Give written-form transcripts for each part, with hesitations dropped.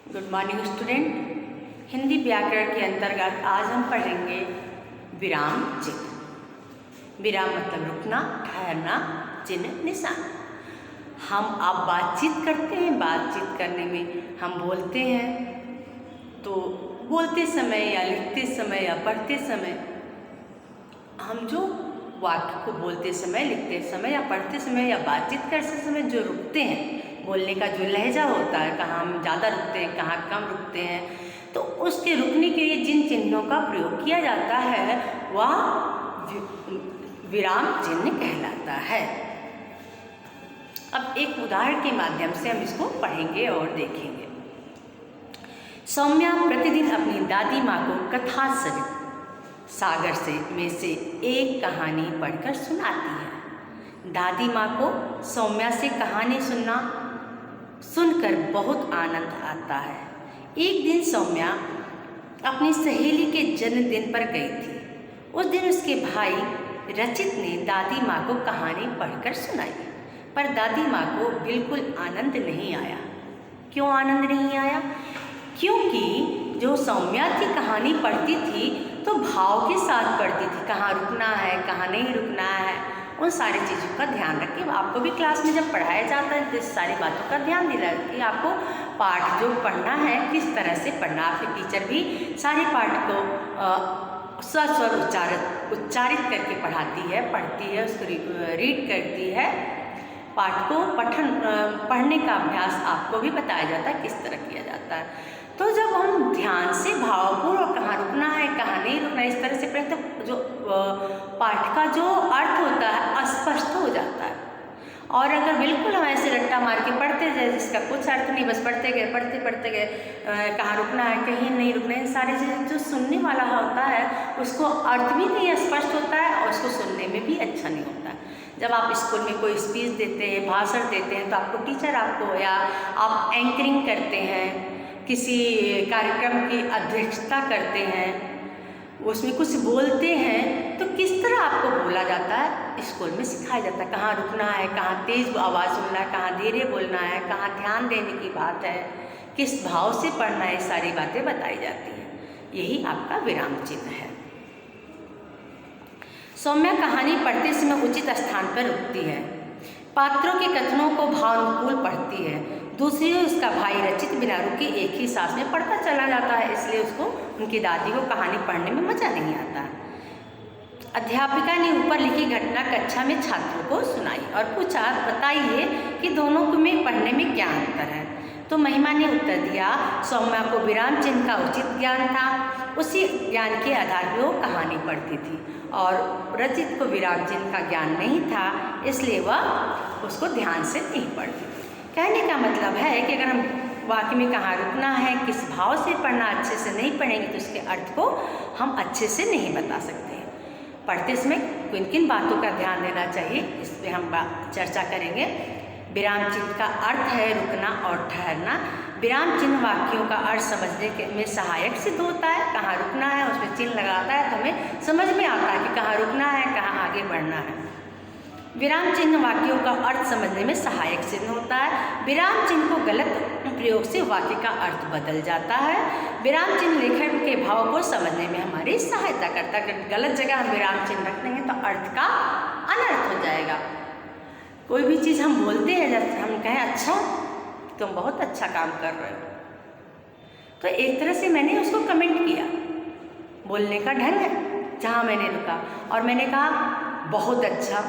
Good morning student. Hindi व्याकरण के अंतर्गत आज हम पढ़ेंगे विराम चिन्ह। विराम मतलब रुकना, ठहरना, चिन्ह, निशान। हम आप बातचीत करते हैं, बातचीत करने में हम बोलते हैं, तो बोलते समय या लिखते समय या पढ़ते समय हम जो वाक्य को बोलते समय, लिखते समय या पढ़ते समय या बातचीत करते समय जो रुकते हैं, बोलने का जो लहजा होता है, कहाँ हम ज़्यादा रुकते हैं, कहाँ कम रुकते हैं, तो उसके रुकने के लिए जिन चिन्हों का प्रयोग किया जाता है वह विराम चिन्ह कहलाता है। अब एक उदाहरण के माध्यम से हम इसको पढ़ेंगे और देखेंगे। सौम्या प्रतिदिन अपनी दादी माँ को कथा सरित सागर में से एक कहानी पढ़कर सुनाती है। दादी माँ को सौम्या से कहानी सुनकर बहुत आनंद आता है। एक दिन सौम्या अपनी सहेली के जन्मदिन पर गई थी। उस दिन उसके भाई रचित ने दादी माँ को कहानी पढ़कर सुनाई, पर दादी माँ को बिल्कुल आनंद नहीं आया। क्यों आनंद नहीं आया? क्योंकि जो सौम्या थी कहानी पढ़ती थी तो भाव के साथ पढ़ती थी, कहाँ रुकना है, कहाँ नहीं रुकना है, उन सारी चीज़ों का ध्यान रखिए। आपको भी क्लास में जब पढ़ाया जाता है तो इस सारी बातों का ध्यान देना कि आपको पाठ जो पढ़ना है किस तरह से पढ़ना। आपके टीचर भी सारे पाठ को स्वर उच्चारित करके पढ़ती है, उसको रीड करती है। पाठ को पढ़ने का अभ्यास आपको भी बताया जाता है किस तरह किया जाता है। तो जब हम ध्यान से भावपूर्वक कहाँ रुकना है, कहाँ नहीं रुकना है, इस तरह से पढ़ें तो जो पाठ का जो अर्थ होता है अस्पष्ट हो जाता है। और अगर बिल्कुल हम ऐसे रट्टा मार के पढ़ते जाए जिसका कुछ अर्थ नहीं, बस पढ़ते गए कहाँ रुकना है, कहीं नहीं रुकना है, सारी चीज़ें जो सुनने वाला होता है उसको अर्थ भी नहीं स्पष्ट होता है और उसको सुनने में भी अच्छा नहीं होता है। जब आप स्कूल में कोई स्पीच देते हैं, भाषण देते हैं, तो आपको टीचर या आप एंकरिंग करते हैं, किसी कार्यक्रम की अध्यक्षता करते हैं, उसमें कुछ बोलते हैं, तो किस तरह आपको बोला जाता है स्कूल में सिखाया जाता है। कहाँ रुकना है, कहाँ तेज आवाज़ बोलना है, कहाँ धीरे बोलना है, कहाँ ध्यान देने की बात है, किस भाव से पढ़ना है, सारी बातें बताई जाती हैं। यही आपका विराम चिन्ह है। सौम्या कहानी पढ़ते समय उचित स्थान पर रुकती है, पात्रों के कथनों को भावानुकूल पढ़ती है। दूसरी ओर उसका भाई रचित बिना रुके एक ही सांस में पढ़ता चला जाता है, इसलिए उसको उनकी दादी को कहानी पढ़ने में मज़ा नहीं आता। अध्यापिका ने ऊपर लिखी घटना कक्षा में छात्रों को सुनाई और पूछा, बताइए कि दोनों में पढ़ने में क्या अंतर है। तो महिमा ने उत्तर दिया, सौम्या को विराम चिन्ह का उचित ज्ञान था, उसी ज्ञान के आधार पर वो कहानी पढ़ती थी, और रचित को विराम चिन्ह का ज्ञान नहीं था, इसलिए वह उसको ध्यान से नहीं पढ़ती थी। कहने का मतलब है कि अगर हम वाक्य में कहाँ रुकना है, किस भाव से पढ़ना, अच्छे से नहीं पढ़ेंगे तो उसके अर्थ को हम अच्छे से नहीं बता सकते हैं। पढ़ते समय किन किन बातों का ध्यान देना चाहिए इस पर हम चर्चा करेंगे। विराम चिन्ह का अर्थ है रुकना और ठहरना। विराम चिन्ह वाक्यों का अर्थ समझने में सहायक सिद्ध होता है। कहाँ रुकना है उसमें चिन्ह लगाता है तो हमें समझ में आता है कि कहाँ रुकना है, कहाँ आगे बढ़ना है। विराम चिन्ह वाक्यों का अर्थ समझने में सहायक सिद्ध होता है। विराम चिन्ह को गलत प्रयोग से वाक्य का अर्थ बदल जाता है। विराम चिन्ह लेखन के भाव को समझने में हमारी सहायता करता है। अगर गलत जगह हम विराम चिन्ह रख देंगे तो अर्थ का अनर्थ हो जाएगा। कोई भी चीज़ हम बोलते हैं, जब हम कहें अच्छा तुम बहुत अच्छा काम कर रहे हो, तो एक तरह से मैंने उसको कमेंट किया, बोलने का ढंग है। जहाँ मैंने रुका और मैंने कहा बहुत अच्छा,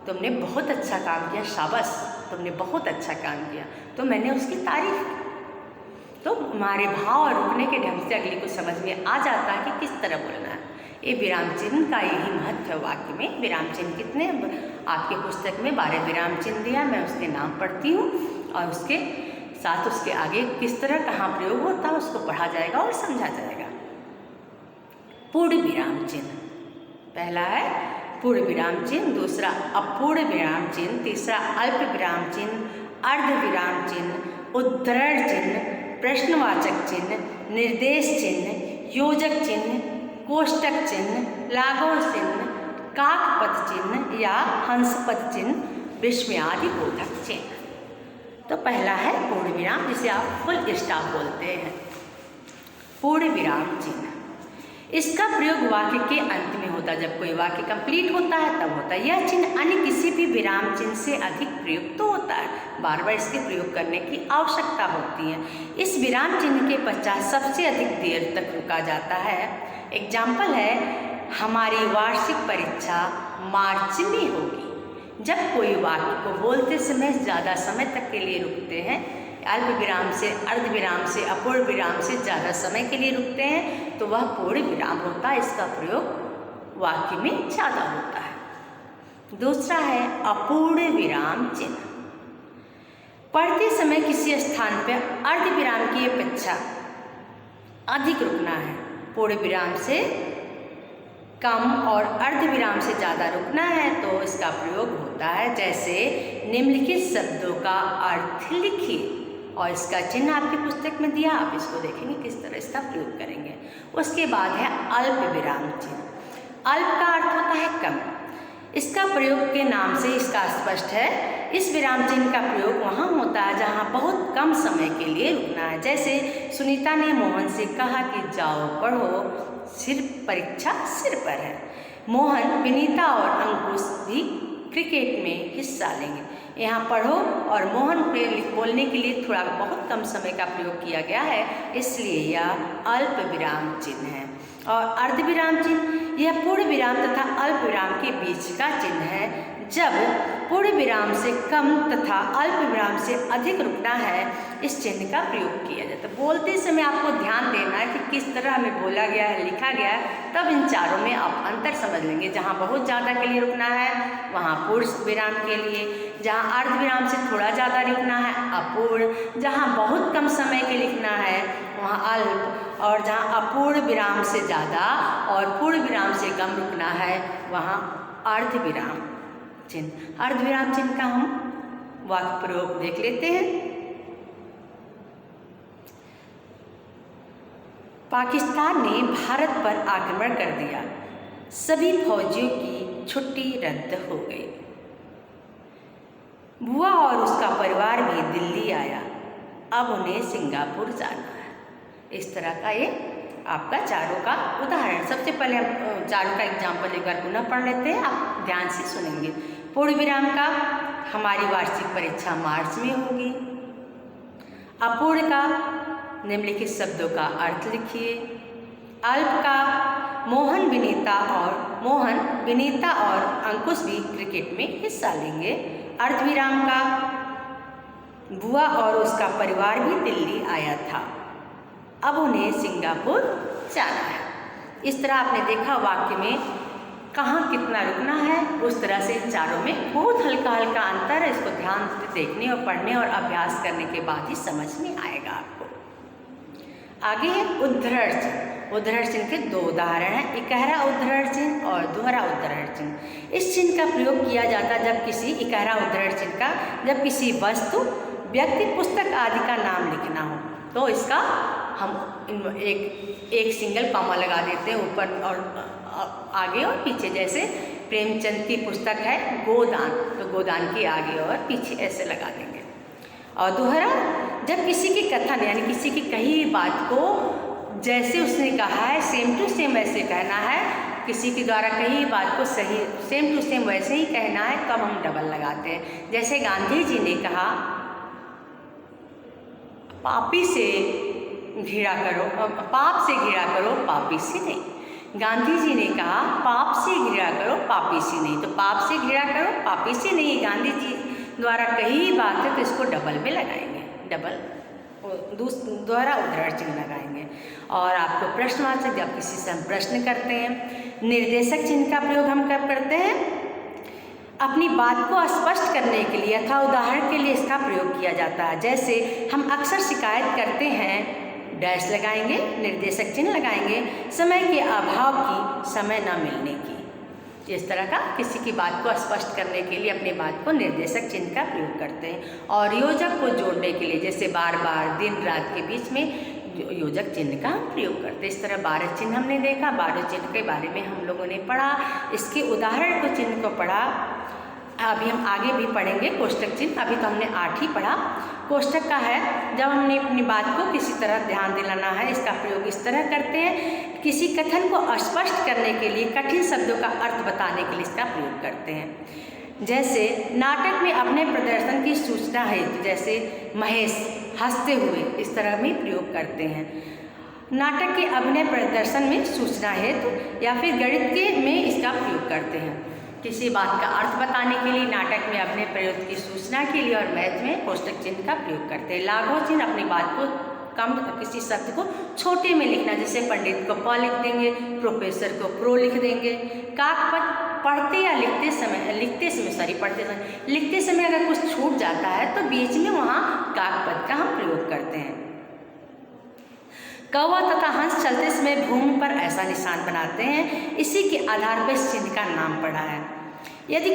तुमने बहुत अच्छा काम किया, शाबाश तुमने बहुत अच्छा काम किया, तो मैंने उसकी तारीफ की। तो हमारे भाव और रुकने के ढंग से अगले को समझ में आ जाता है कि किस तरह बोलना है। ये विराम चिन्ह का यही महत्व है वाक्य में। विराम चिन्ह कितने आपके पुस्तक में 12 विराम चिन्ह दिया, मैं उसके नाम पढ़ती हूँ और उसके साथ उसके आगे किस तरह कहाँ प्रयोग होता है उसको पढ़ा जाएगा और समझा जाएगा। पूर्ण विराम चिन्ह, पहला है पूर्ण विराम चिन्ह, दूसरा अपूर्ण विराम चिन्ह, तीसरा अल्प विराम चिन्ह, अर्ध विराम चिन्ह, उद्धरण चिन्ह, प्रश्नवाचक चिन्ह, निर्देश चिन्ह, योजक चिन्ह, कोष्टक चिन्ह, लागोर चिन्ह, काकपद चिन्ह या हंसपद चिन्ह, विस्मयादि बोधक चिन्ह। तो पहला है पूर्ण विराम, जिसे आप फुल स्टॉप बोलते हैं। पूर्ण विराम चिन्ह, इसका प्रयोग वाक्य के अंत में होता है। जब कोई वाक्य कंप्लीट होता है तब होता है। यह चिन्ह अन्य किसी भी विराम चिन्ह से अधिक प्रयुक्त होता है, बार बार इसके प्रयोग करने की आवश्यकता होती है। इस विराम चिन्ह के पश्चात सबसे अधिक देर तक रुका जाता है। एग्जाम्पल है, हमारी वार्षिक परीक्षा मार्च में होगी। जब कोई वाक्य को बोलते समय ज़्यादा समय तक के लिए रुकते हैं, अल्प विराम से, अर्ध विराम से, अपूर्ण विराम से ज़्यादा समय के लिए रुकते हैं, तो वह पूर्ण विराम होता है। इसका प्रयोग वाक्य में ज़्यादा होता है। दूसरा है अपूर्ण विराम चिन्ह। पढ़ते समय किसी स्थान पर अर्ध विराम की अपेक्षा अधिक रुकना है, पूर्ण विराम से कम और अर्ध विराम से ज़्यादा रुकना है, तो इसका प्रयोग होता है। जैसे निम्नलिखित शब्दों का अर्थ लिखिए, और इसका चिन्ह आपकी पुस्तक में दिया, आप इसको देखेंगे किस तरह इसका प्रयोग करेंगे। उसके बाद है अल्प विराम चिन्ह। अल्प का अर्थ होता है कम। इसका प्रयोग के नाम से इसका स्पष्ट है। इस विराम चिन्ह का प्रयोग वहाँ होता है जहाँ बहुत कम समय के लिए रुकना है। जैसे सुनीता ने मोहन से कहा कि जाओ पढ़ो, सिर्फ परीक्षा सिर पर है। मोहन, विनीता और अंकुश भी क्रिकेट में हिस्सा लेंगे। यहाँ पढ़ो और मोहन पे बोलने के लिए थोड़ा बहुत कम समय का प्रयोग किया गया है, इसलिए यह अल्प विराम चिन्ह है। और अर्ध विराम चिन्ह, यह पूर्ण विराम तथा अल्प विराम के बीच का चिन्ह है। जब पूर्ण विराम से कम तथा अल्प विराम से अधिक रुकना है, इस चिन्ह का प्रयोग किया जाता है। बोलते समय आपको ध्यान देना है कि किस तरह हमें बोला गया है, लिखा गया है, तब इन चारों में आप अंतर समझ लेंगे। जहाँ बहुत ज़्यादा के लिए रुकना है वहाँ पूर्ण विराम के लिए, जहाँ अर्ध विराम से थोड़ा ज़्यादा रुकना है अपूर्ण, जहाँ बहुत कम समय के लिखना है वहाँ अल्प, और जहाँ अपूर्ण विराम से ज़्यादा और पूर्ण विराम से कम रुकना है वहाँ अर्ध विराम चिन्ह। अर्ध विराम चिन्ह का हम वाक्य प्रयोग देख लेते हैं। पाकिस्तान ने भारत पर आक्रमण कर दिया, सभी फौजियों की छुट्टी रद्द हो गई। बुआ और उसका परिवार भी दिल्ली आया, अब उन्हें सिंगापुर जाना है। इस तरह का ये आपका चारों का उदाहरण। सबसे पहले हम चारों का एग्जाम्पल एक बार पुनः पढ़ लेते हैं, आप ध्यान से सुनेंगे। पूर्ण विराम का, हमारी वार्षिक परीक्षा मार्च में होगी। अपूर्ण का, निम्नलिखित शब्दों का अर्थ लिखिए। अल्प का, मोहन, विनीता और अंकुश भी क्रिकेट में हिस्सा लेंगे। अर्ध विराम का, बुआ और उसका परिवार भी दिल्ली आया था, अब उन्हें सिंगापुर जाना है। इस तरह आपने देखा वाक्य में कहाँ कितना रुकना है, उस तरह से इन चारों में बहुत हल्का हल्का अंतर है। इसको ध्यान से देखने और पढ़ने और अभ्यास करने के बाद ही समझ में आएगा आपको। आगे है उद्धरण चिन्ह। उद्धरण चिन्ह के दो उदाहरण हैं, इकहरा उद्धरण चिन्ह और दोहरा उद्धरण चिन्ह। इस चिन्ह का प्रयोग किया जाता है जब किसी इकहरा उद्धरण चिन्ह का, जब किसी वस्तु, व्यक्ति, पुस्तक आदि का नाम लिखना हो, तो इसका हम एक सिंगल कॉमा लगा देते हैं ऊपर और आगे और पीछे। जैसे प्रेमचंद की पुस्तक है गोदान, तो गोदान के आगे और पीछे ऐसे लगा देंगे। और दोहरा, जब किसी की कथन यानी किसी की कही बात को जैसे उसने कहा है सेम टू सेम वैसे कहना है, किसी के द्वारा कही बात को सही सेम टू सेम वैसे ही कहना है, तब हम डबल लगाते हैं। जैसे गांधी जी ने कहा पापी से घृणा करो, पाप से घृणा करो, पापी से नहीं। गांधी जी ने कहा पाप से घृणा करो, पापी से नहीं। तो पाप से घृणा करो, पापी से नहीं, गांधी जी द्वारा कही बात है, तो इसको डबल में लगाएंगे, डबल दोहरा उद्धरण चिन्ह लगाएंगे। और आपको प्रश्नवाचक, जब किसी से हम प्रश्न करते हैं, निर्देशक चिन्ह का प्रयोग हम कब करते हैं? अपनी बात को स्पष्ट करने के लिए अथवा उदाहरण के लिए इसका प्रयोग किया जाता है। जैसे हम अक्सर शिकायत करते हैं, डैश लगाएंगे, निर्देशक चिन्ह लगाएंगे, समय के अभाव की, समय न मिलने की। इस तरह का किसी की बात को स्पष्ट करने के लिए अपनी बात को निर्देशक चिन्ह का प्रयोग करते हैं। और योजक को जोड़ने के लिए, जैसे बार बार, दिन रात के बीच में योजक चिन्ह का हम प्रयोग करते हैं। इस तरह 12 चिन्ह हमने देखा, 12 चिन्ह के बारे में हम लोगों ने पढ़ा। इसके उदाहरण को चिन्ह को पढ़ा। अभी हम आगे भी पढ़ेंगे कोष्टक चिन्ह। अभी तो हमने 8 ही पढ़ा। कोष्टक का है जब हमने अपनी बात को किसी तरह ध्यान दिलाना है, इसका प्रयोग इस तरह करते हैं। किसी कथन को स्पष्ट करने के लिए, कठिन शब्दों का अर्थ बताने के लिए इसका प्रयोग करते हैं। जैसे नाटक में अपने प्रदर्शन की सूचना हेतु, जैसे महेश हंसते हुए, इस तरह में प्रयोग करते हैं। नाटक के अभिनय प्रदर्शन में सूचना हेतु या फिर गणित के में इसका प्रयोग करते हैं। किसी बात का अर्थ बताने के लिए, नाटक में अपने प्रयोग की सूचना के लिए और मैथ में कोष्टक चिन्ह का प्रयोग करते हैं। लाघव चिन्ह अपनी बात को कम, किसी शब्द को छोटे में लिखना, जैसे पंडित को प लिख देंगे, प्रोफेसर को प्रो लिख देंगे। काकपद पढ़ते या लिखते समय अगर कुछ छूट जाता है तो बीच में वहाँ काकपद का हम प्रयोग करते हैं। कौवा तथा हंस चलते समय भूमि पर ऐसा निशान बनाते हैं, इसी के आधार पर इस चिन्ह का नाम पड़ा है। यदि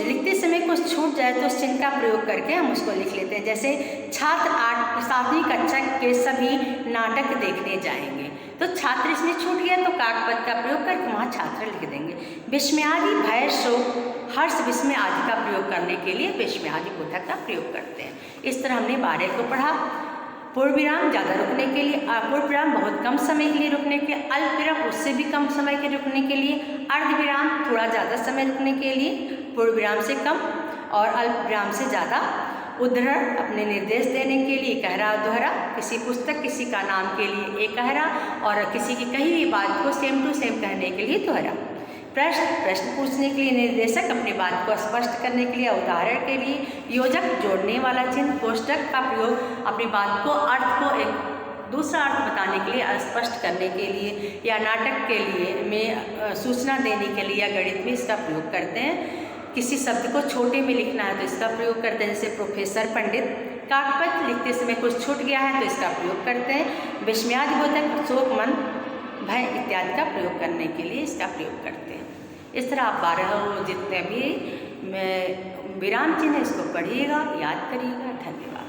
लिखते समय कुछ छूट जाए तो उस चिन्ह का प्रयोग करके हम उसको लिख लेते हैं। जैसे छात्र 7वीं कक्षा के सभी नाटक देखने जाएंगे, तो छात्र इसमें छूट गया तो काकपद का प्रयोग करके वहाँ छात्र लिख देंगे। विस्मयादि, भय, शोक, हर्ष, विस्मय आदि का प्रयोग करने के लिए विस्मयादि बोधक का प्रयोग करते हैं। इस तरह हमने 12 को पढ़ा। पूर्ण विराम ज़्यादा रुकने के लिए, पूर्ण विराम बहुत कम समय के लिए रुकने के लिए, अल्प विराम उससे भी कम समय के रुकने के लिए, अर्ध विराम थोड़ा ज़्यादा समय रुकने के लिए, पूर्ण विराम से कम और अल्प विराम से ज़्यादा, उद्धरण अपने निर्देश देने के लिए, कहरा दोहरा, किसी पुस्तक किसी का नाम के लिए एक कहरा और किसी की कही हुई बात को सेम टू सेम कहने के लिए दोहरा। प्रश्न पूछने के लिए, निर्देशक अपनी बात को स्पष्ट करने के लिए, उदाहरण के लिए, योजक जोड़ने वाला चिन्ह। कोष्टक का प्रयोग अपनी बात को, अर्थ को एक दूसरा अर्थ बताने के लिए, स्पष्ट करने के लिए या नाटक के लिए में सूचना देने के लिए या गणित में इसका प्रयोग करते हैं। किसी शब्द को छोटे में लिखना है तो इसका प्रयोग करते हैं, जैसे प्रोफेसर, पंडित। काकपद लिखते समय कुछ छूट गया है तो इसका प्रयोग करते हैं। विस्मयादि बोधक, शोक, मन, भय इत्यादि का प्रयोग करने के लिए इसका प्रयोग करते हैं। इस तरह आप 12 जितने भी विराम चिन्ह इसको पढ़िएगा, याद करिएगा। धन्यवाद।